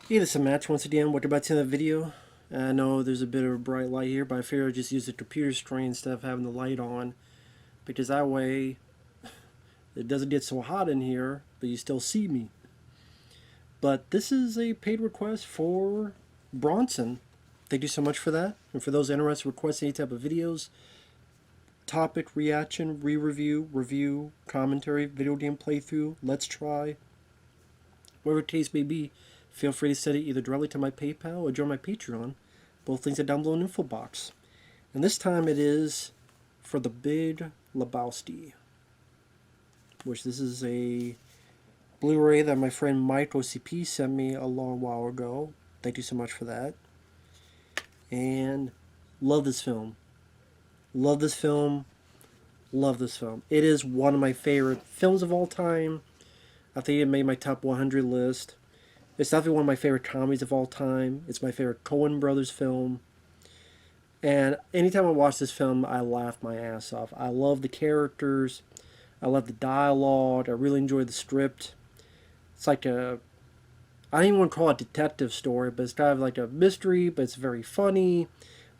Hey, this is Match once again. Welcome back to the video. I know there's a bit of a bright light here, but I figured I'd just use the computer screen instead of having the light on, because that way it doesn't get so hot in here, but you still see me. But this is a paid request for Bronson. Thank you so much for that. And for those interested in requesting any type of videos, topic, reaction, re-review, review, commentary, video game playthrough, let's try, whatever the case may be, feel free to send it either directly to my PayPal or join my Patreon. Both links are down below in the info box. And this time it is for the Big Lebowski, which this is a Blu-ray that my friend Mike OCP sent me a long while ago. Thank you so much for that. And love this film. Love this film. Love this film. It is one of my favorite films of all time. I think it made my top 100 list. It's definitely one of my favorite comedies of all time. It's my favorite Coen Brothers film. And anytime I watch this film, I laugh my ass off. I love the characters. I love the dialogue. I really enjoy the script. It's like a... I don't even want to call it a detective story, but it's kind of like a mystery, but it's very funny.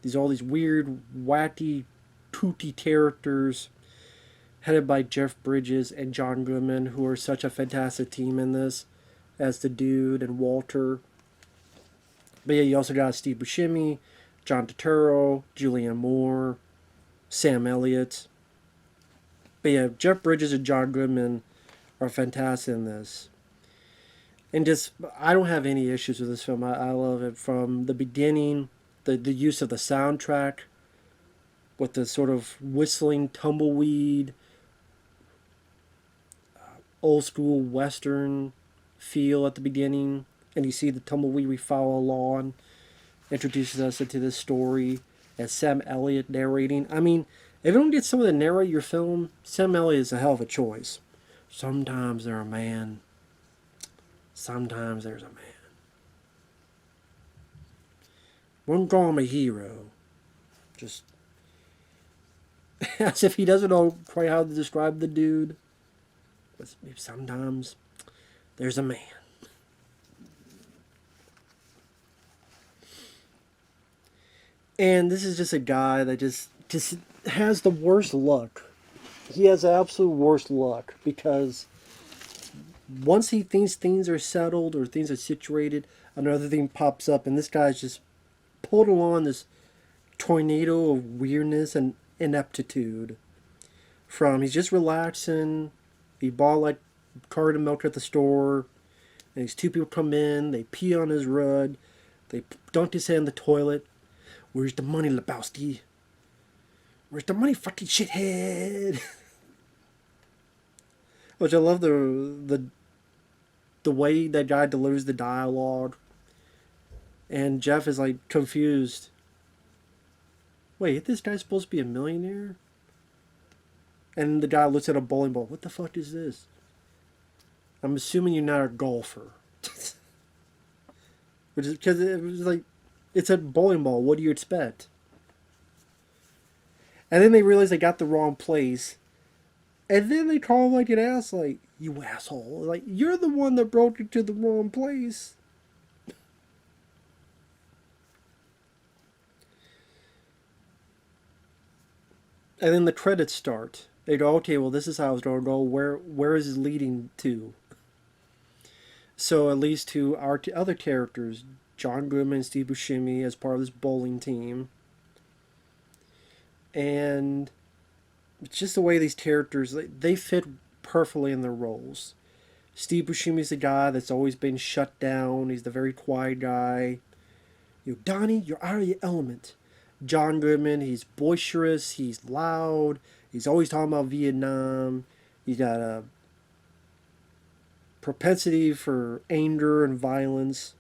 There's all these weird, wacky, kooky characters headed by Jeff Bridges and John Goodman, who are such a fantastic team in this, as the dude and Walter. But yeah, you also got Steve Buscemi, John Turturro, Julianne Moore, Sam Elliott. But yeah, Jeff Bridges and John Goodman are fantastic in this. And just, I don't have any issues with this film. I love it from the beginning. The use of the soundtrack with the sort of whistling tumbleweed, old school Western feel at the beginning, and you see the tumbleweed we follow along, introduces us into this story, and Sam Elliott narrating. I mean, if you don't get someone to narrate your film, Sam Elliott is a hell of a choice. Sometimes they're a man. Sometimes there's a man. Wouldn't call him a hero. Just as if he doesn't know quite how to describe the dude. But sometimes there's a man. And this is just a guy that just has the worst luck. He has absolute worst luck because once he thinks things are settled or things are situated, another thing pops up, and this guy's just pulled along this tornado of weirdness and ineptitude. From he's just relaxing, he bought like a carton of milk at the store, and these two people come in, they pee on his rug, they dunk his head in the toilet. Where's the money, Lebowski? Where's the money, fucking shithead? Which I love the way that guy delivers the dialogue. And Jeff is like confused. Wait, this guy's supposed to be a millionaire? And the guy looks at a bowling ball. What the fuck is this? I'm assuming you're not a golfer. Which is because it was like, it's a bowling ball. What do you expect? And then they realize they got the wrong place. And then they call him like an ass, like, you asshole. Like, you're the one that broke into the wrong place. And then the credits start. They go, okay, well, this is how it's going to go. Where is it leading to? So it leads to our other characters, John Goodman and Steve Buscemi, as part of this bowling team. And it's just the way these characters, they fit perfectly in their roles. Steve Buscemi's the guy that's always been shut down. He's the very quiet guy. You know, Donnie, you're out of your element. John Goodman, he's boisterous, he's loud, he's always talking about Vietnam. He's got a propensity for anger and violence.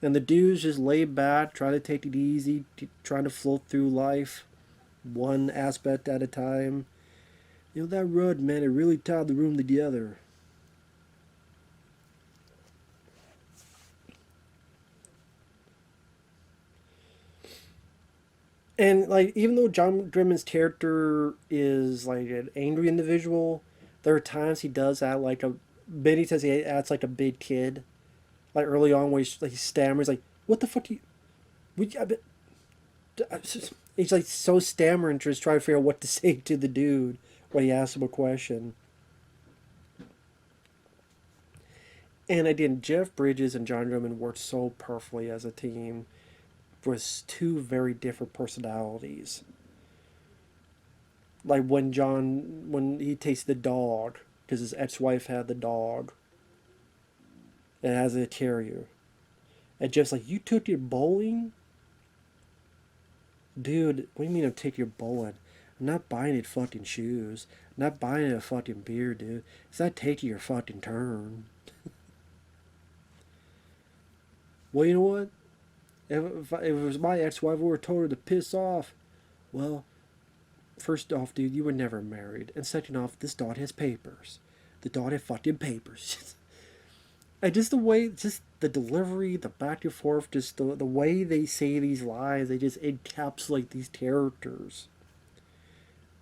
And the dude's just laid back, trying to take it easy, trying to float through life, one aspect at a time. You know, that rug, man, it really tied the room together. And, like, even though John Goodman's character is, like, an angry individual, there are times he does act like a... Many times he acts like a big kid. Like early on, where he stammers, like, "What the fuck do you?" He's like so stammering, just trying to figure out what to say to the dude when he asks him a question. And again, Jeff Bridges and John Goodman worked so perfectly as a team with two very different personalities. Like when he takes the dog, because his ex-wife had the dog, and it has a terrier. And Jeff's like, "You took your bowling?" Dude, what do you mean I'm taking your bowling? I'm not buying it fucking shoes. I'm not buying it a fucking beer, dude. It's not taking your fucking turn. Well, you know what? If it was my ex-wife, we were told her to piss off. Well, first off, dude, you were never married. And second off, this dog has papers. The dog has fucking papers. And just the way, just the delivery, the back and forth, just the way they say these lines, they just encapsulate these characters.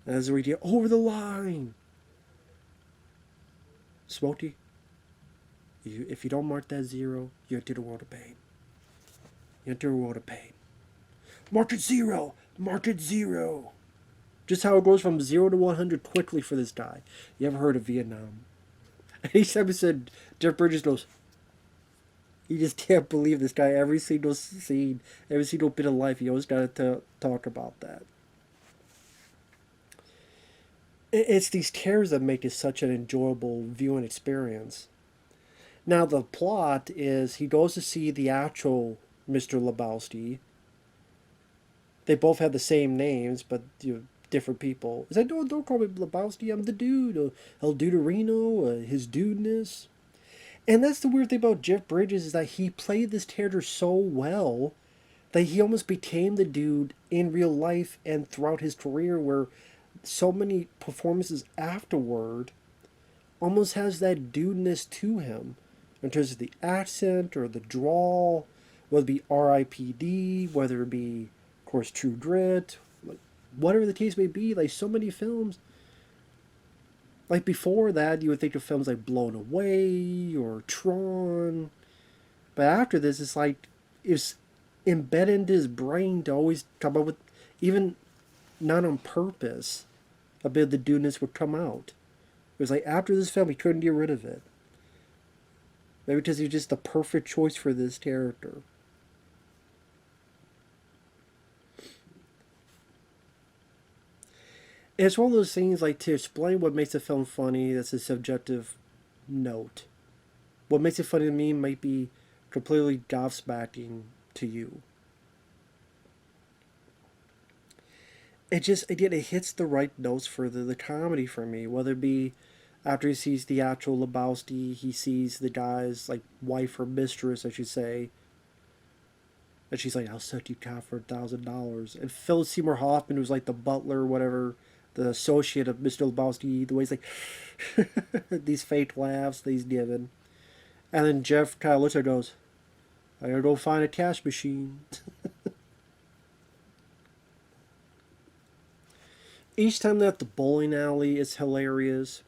As we get over the line. Smokey, if you don't mark that zero, you enter the world of pain. You enter the world of pain. Mark it zero! Mark it zero! Just how it goes from 0 to 100 quickly for this guy. You ever heard of Vietnam? Each time he said, Jeff Bridges goes, you just can't believe this guy. Every single scene, every single bit of life, you always got to talk about that. It's these characters that make it such an enjoyable viewing experience. Now, the plot is he goes to see the actual Mr. Lebowski. They both have the same names, but different people. He's like, don't call me Lebowski. I'm the dude. El Duderino, his dudeness. And that's the weird thing about Jeff Bridges is that he played this character so well that he almost became the dude in real life and throughout his career, where so many performances afterward almost has that dudeness to him in terms of the accent or the drawl, whether it be R.I.P.D., whether it be, of course, True Grit, like, whatever the case may be. Like so many films, like before that, you would think of films like Blown Away or Tron, but after this, it's like it's embedded into his brain to always come up with, even not on purpose, a bit of the dudeness would come out. It was like after this film, he couldn't get rid of it. Maybe because he was just the perfect choice for this character. And it's one of those things, like, to explain what makes a film funny, that's a subjective note. What makes it funny to me might be completely gobsmacking to you. It just, again, it hits the right notes for the comedy for me, whether it be after he sees the actual Lebowski, he sees the guy's, like, wife or mistress, I should say, and she's like, "I'll suck you cock for $1,000." And Philip Seymour Hoffman, who's like the butler or whatever, the associate of Mr. Lebowski, the way he's like, these fake laughs that he's given. And then Jeff kind of looks at her and goes, "I gotta go find a cash machine." Each time they're at the bowling alley, it's hilarious.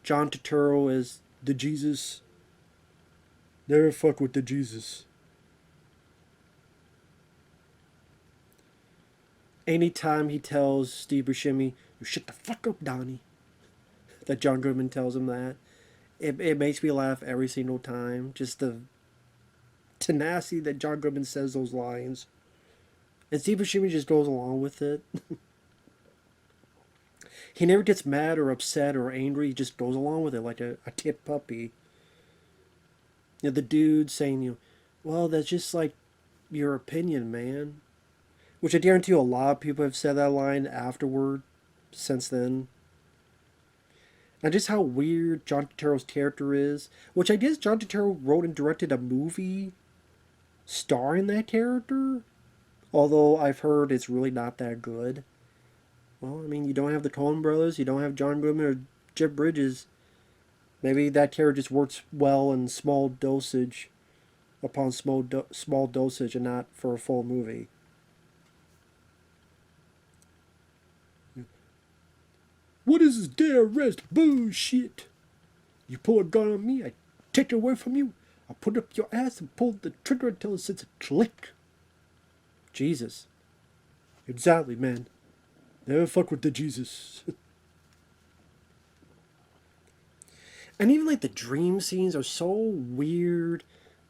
John Turturro is the Jesus. Never fuck with the Jesus. Anytime he tells Steve Buscemi, "You shut the fuck up, Donnie," that John Goodman tells him that, it makes me laugh every single time. Just the tenacity that John Goodman says those lines. And Steve Buscemi just goes along with it. He never gets mad or upset or angry. He just goes along with it like a kid puppy. The dude saying, "Well, that's just like your opinion, man." Which I guarantee you a lot of people have said that line afterward, since then. And just how weird John Turturro's character is. Which I guess John Turturro wrote and directed a movie starring that character. Although I've heard it's really not that good. Well, I mean, you don't have the Coen brothers, you don't have John Goodman or Jeff Bridges. Maybe that character just works well in small dosage upon small dosage and not for a full movie. "What is this day arrest bullshit? You pull a gun on me, I take it away from you. I'll put up your ass and pull the trigger until it says click. Jesus. Exactly, man. Never fuck with the Jesus. And even like the dream scenes are so weird,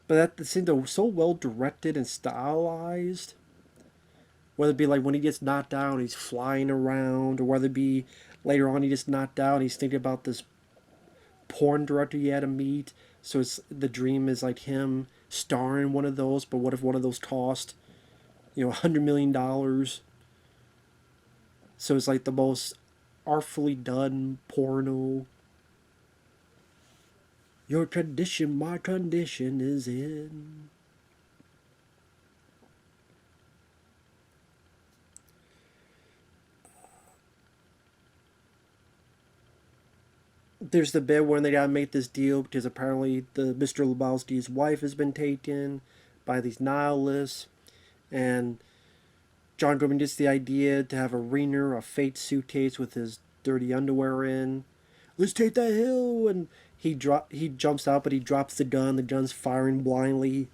but at the same they're so well directed and stylized. Whether it be like when he gets knocked down, he's flying around, or whether it be later on he gets knocked out, and he's thinking about this porn director he had to meet. So it's the dream is like him starring one of those, but what if one of those cost, $100 million? So it's like the most artfully done porno. Your tradition, my condition is in. There's the bit when they gotta make this deal because apparently the Mr. Lebowski's wife has been taken by these nihilists, and John Goodman gets the idea to have a ringer, a fake suitcase with his dirty underwear in. Let's take that hill, and he jumps out, but he drops the gun. The gun's firing blindly,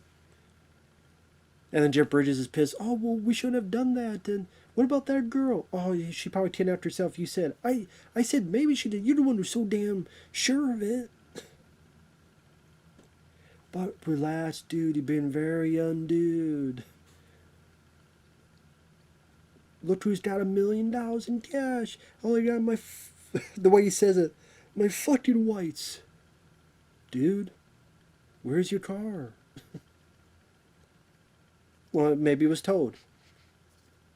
and then Jeff Bridges is pissed. Oh well, we shouldn't have done that. And what about that girl? Oh, she probably kidnapped herself. You said I said maybe she did. You're the one who's so damn sure of it. But relax, dude. You've been very undude. Look who's got $1 million in cash. All I got my, the way he says it, my fucking whites. Dude, where's your car? Well, maybe it was towed.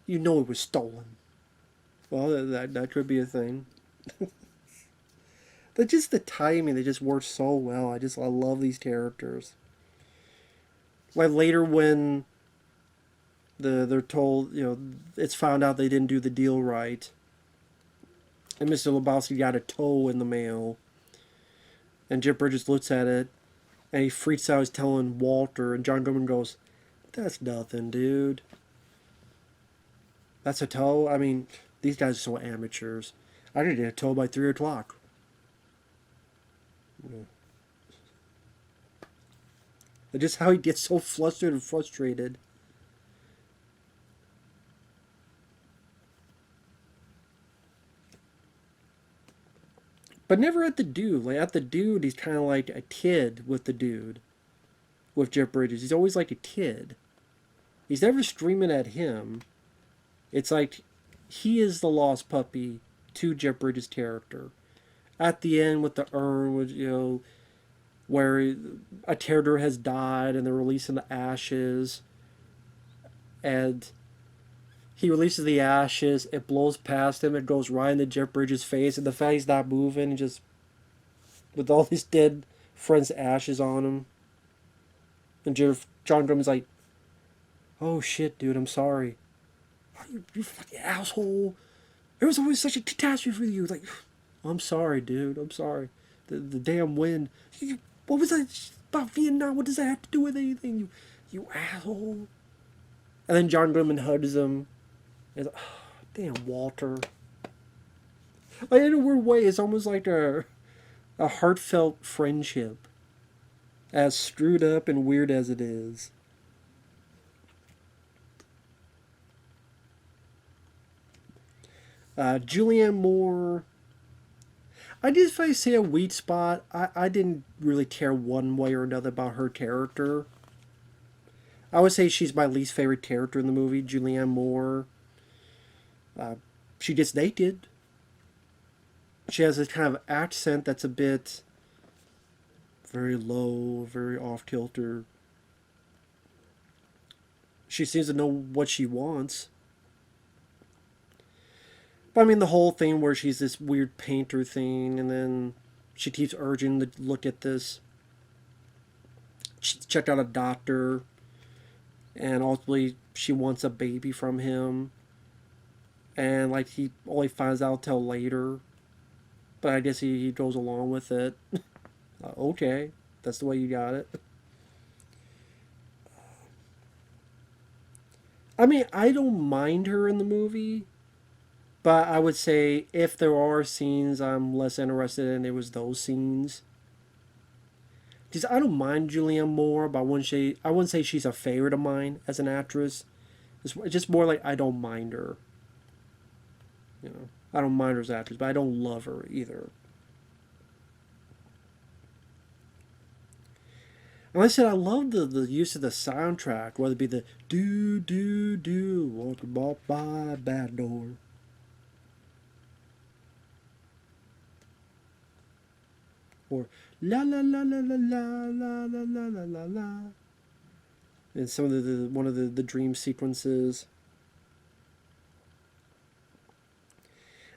You know it was stolen. Well, that could be a thing. But just the timing, they just work so well. I love these characters. Like later when they're told, it's found out they didn't do the deal right. And Mr. Lebowski got a toe in the mail. And Jeff Bridges looks at it, and he freaks out. He's telling Walter, and John Goodman goes, "That's nothing, dude. That's a toe? I mean, these guys are so amateurs. I could get a toe by 3 o'clock." Yeah. But just how he gets so flustered and frustrated. But never at the dude. Like at the dude, he's kind of like a kid with the dude. With Jeff Bridges, he's always like a kid. He's never screaming at him. It's like he is the lost puppy to Jeff Bridges' character. At the end with the urn, with where a character has died and they're releasing the ashes, and he releases the ashes, it blows past him, it goes right into Jeff Bridges' face, and the fact he's not moving, just with all his dead friends' ashes on him. And John Goodman's like, "Oh shit, dude, I'm sorry." "Oh, you fucking asshole. It was always such a catastrophe for you." Like, "I'm sorry, dude, I'm sorry. The damn wind. What was that about Vietnam? What does that have to do with anything, you asshole?" And then John Goodman hugs him. And like, oh, damn, Walter. Like, in a weird way, it's almost like a heartfelt friendship. As screwed up and weird as it is. Julianne Moore. If I say a weak spot, I didn't really care one way or another about her character. I would say she's my least favorite character in the movie, Julianne Moore. She gets naked. She has this kind of accent that's a bit very low, very off-kilter. She seems to know what she wants. But I mean, the whole thing where she's this weird painter thing, and then she keeps urging to look at this. She checked out a doctor, and ultimately she wants a baby from him. And like he only finds out till later. But I guess he goes along with it. Okay, that's the way you got it. I mean, I don't mind her in the movie, but I would say if there are scenes I'm less interested in, it was those scenes. Because I don't mind Julianne Moore, but I wouldn't say she's a favorite of mine as an actress. It's just more like I don't mind her. You know, I don't mind her as an actress, but I don't love her either. And like I said, I love the use of the soundtrack, whether it be the do do do walk by back door, or la la la la la la la la la la la la, and some of the one of the dream sequences.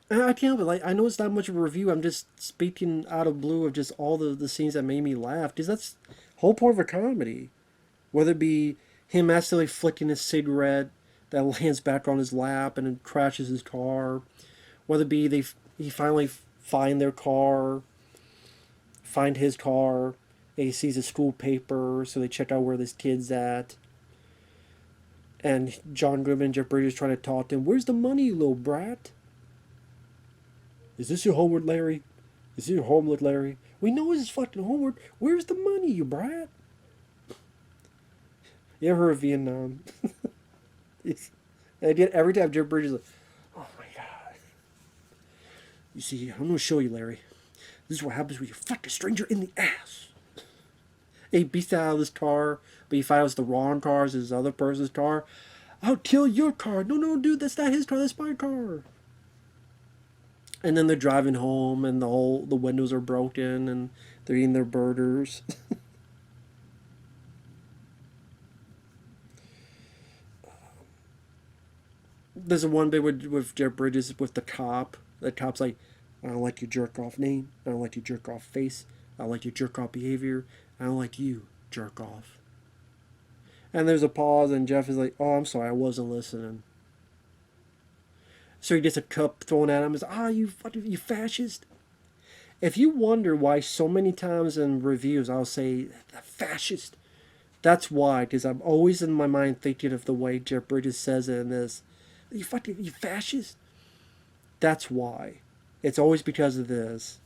And I can't, but like I know it's not much of a review. I'm just speaking out of blue of just all the scenes that made me laugh, because that's the whole point of a comedy. Whether it be him accidentally flicking his cigarette that lands back on his lap and it crashes his car, whether it be he finally find their car, find his car, and he sees a school paper, so they check out where this kid's at. And John Goodman and Jeff Bridges trying to talk to him. Where's the money, you little brat? Is this your homework, Larry? Is this your homework, Larry? We know it's fucking homework. Where's the money, you brat? You ever heard of Vietnam? I get every time Jeff Bridges is like, oh my god. You see, I'm gonna show you, Larry. This is what happens when you fuck a stranger in the ass. He beats out of this car, but he finds the wrong car as his other person's car. I'll kill your car. No, no, dude, that's not his car. That's my car. And then they're driving home, and the windows are broken, and they're eating their burgers. There's one bit with Jeff Bridges with the cop. The cop's like, I don't like your jerk off name. I don't like your jerk off face. I don't like your jerk off behavior. I don't like you, jerk off. And there's a pause, and Jeff is like, oh, I'm sorry, I wasn't listening. So he gets a cup thrown at him. He's like, you fascist. If you wonder why so many times in reviews I'll say, fascist, that's why. Because I'm always in my mind thinking of the way Jeff Bridges says it in this. You fascist? That's why. It's always because of this.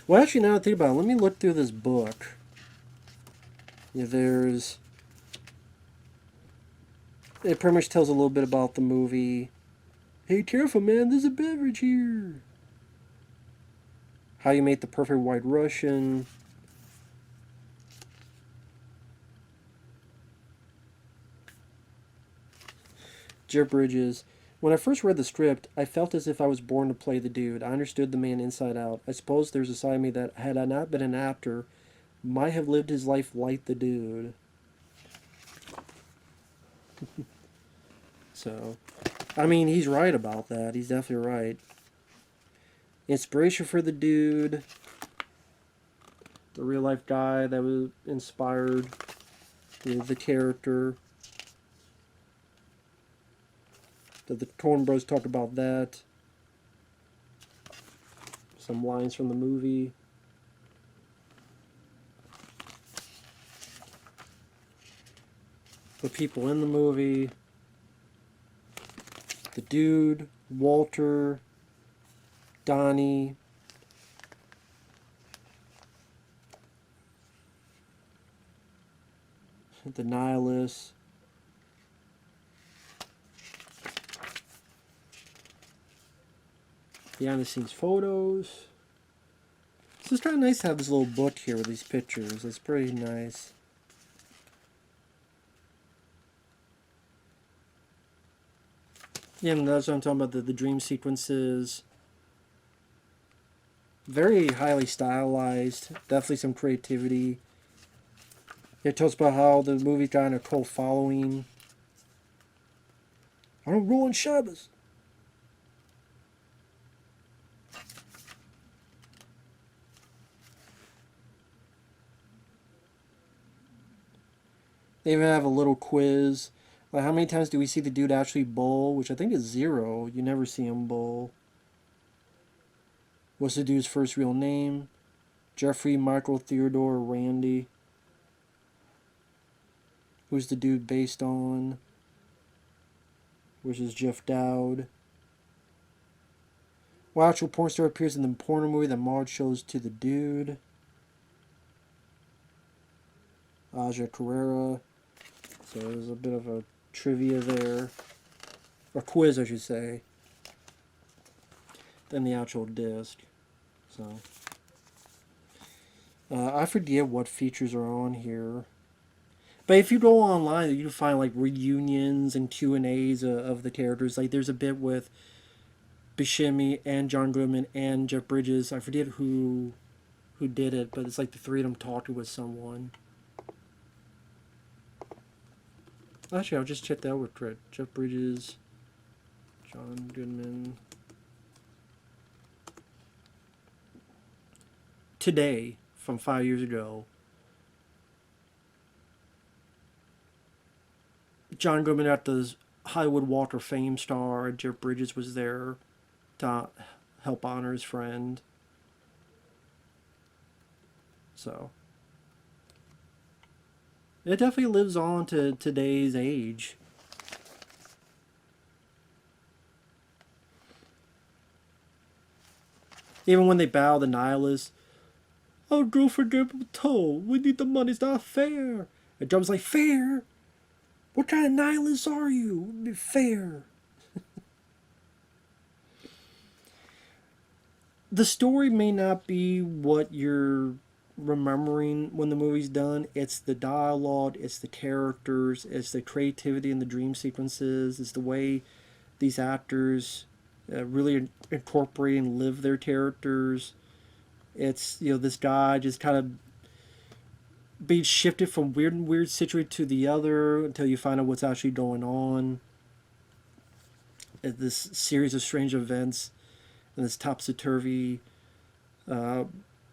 Well, actually, now that I think about it, let me look through this book. Yeah, it pretty much tells a little bit about the movie. Hey, careful, man, there's a beverage here. How you make the perfect white Russian. Jeff Bridges. When I first read the script, I felt as if I was born to play the dude. I understood the man inside out. I suppose there's a side of me that, had I not been an actor, might have lived his life like the dude. So, I mean, he's right about that. He's definitely right. Inspiration for the dude. The real life guy that was inspired the character. The Coen Bros talk about that. Some lines from the movie. The people in the movie. The dude, Walter, Donnie, the nihilist. Behind the scenes photos. So it's kind of nice to have this little book here with these pictures. It's pretty nice. Yeah, and that's what I'm talking about, the dream sequences. Very highly stylized. Definitely some creativity. It talks about how the movie got a cult following. I don't ruin Shabbos. They even have a little quiz. Like, how many times do we see the dude actually bowl? Which I think is 0. You never see him bowl. What's the dude's first real name? Jeffrey, Michael, Theodore, Randy. Who's the dude based on? Which is Jeff Dowd. What actual porn star appears in the porno movie that Maud shows to the dude? Aja Carrera. So there's a bit of a trivia there. Or quiz, I should say. Than the actual disc. So I forget what features are on here. But if you go online, you can find like reunions and Q&As of the characters. Like there's a bit with Buscemi and John Goodman and Jeff Bridges. I forget who did it, but it's like the three of them talking with someone. Actually, I'll just check that out with Crit. Jeff Bridges, John Goodman. Today, from 5 years ago, John Goodman at the Hollywood Walk of Fame star. Jeff Bridges was there to help honor his friend. So it definitely lives on to today's age. Even when they bow the nihilists, "Oh, go forget the toll. We need the money. It's not fair." And Drum's like, "Fair? What kind of nihilist are you? Fair." The story may not be what you're remembering when the movie's done. It's the dialogue, it's the characters, it's the creativity in the dream sequences, it's the way these actors really incorporate and live their characters. It's, you know, this guy just kind of being shifted from weird situation to the other until you find out what's actually going on. This series of strange events and this topsy-turvy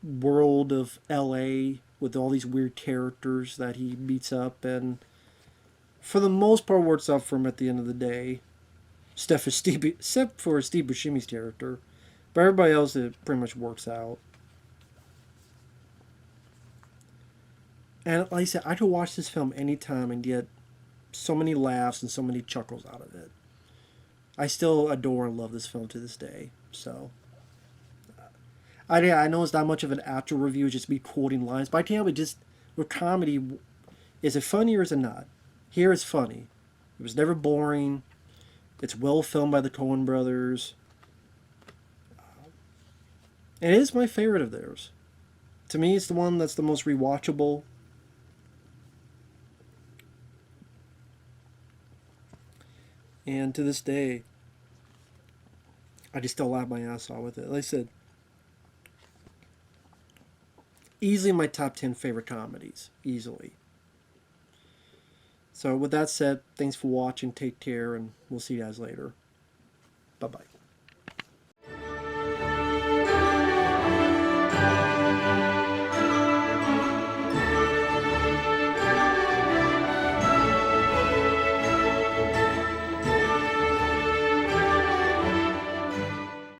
world of LA with all these weird characters that he meets up, and for the most part works out for him at the end of the day. Except for Steve Buscemi's character. But everybody else, it pretty much works out. And like I said, I could watch this film anytime and get so many laughs and so many chuckles out of it. I still adore and love this film to this day. So I know it's not much of an actual review, just me quoting lines, but I can't help it. Just with comedy, is it funny or is it not? Here it's funny. It was never boring. It's well filmed by the Coen brothers. And it is my favorite of theirs. To me, it's the one that's the most rewatchable. And to this day, I just still laugh my ass off with it. Like I said, easily my top 10 favorite comedies. Easily. So with that said, thanks for watching. Take care, and we'll see you guys later. Bye-bye.